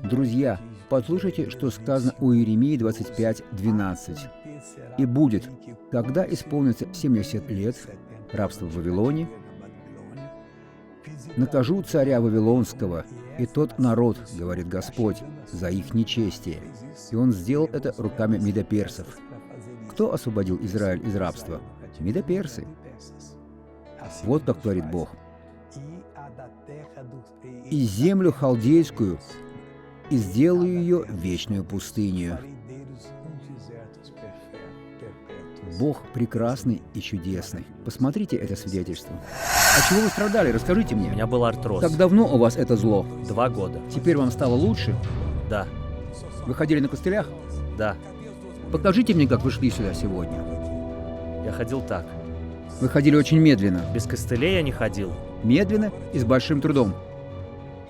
Друзья, послушайте, что сказано у Иеремии 25:12. «И будет, когда исполнится 70 лет рабства в Вавилоне, накажу царя Вавилонского и тот народ, говорит Господь, за их нечестие. И он сделал это руками медоперсов». Кто освободил Израиль из рабства? Медоперсы. Вот как творит Бог. «И землю халдейскую, и сделаю ее вечную пустыню». Бог прекрасный и чудесный. Посмотрите это свидетельство. А чего вы страдали? Расскажите У мне. меня был артроз. Как давно у вас это зло? 2 года. Теперь вам стало лучше? Да, Вы ходили на костылях? да. Покажите мне, как вы шли сюда сегодня. Я ходил так. Вы ходили очень медленно. Без костылей я не ходил. Медленно и с большим трудом.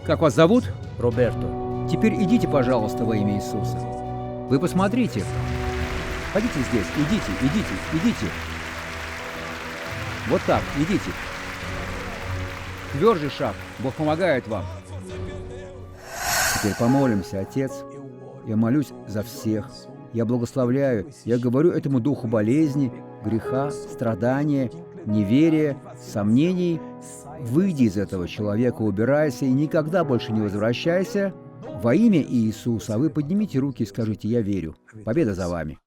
Как вас зовут? Роберто. Теперь идите, пожалуйста, во имя Иисуса. Вы посмотрите. Ходите здесь. Идите. Вот так, идите. Твержий шаг. Бог помогает вам. Теперь помолимся, Отец. Я молюсь за всех. Я благословляю. Я говорю этому духу болезни, греха, страдания, неверия, сомнений. Выйди из этого человека, убирайся и никогда больше не возвращайся. Во имя Иисуса. А вы поднимите руки и скажите: «Я верю». Победа за вами.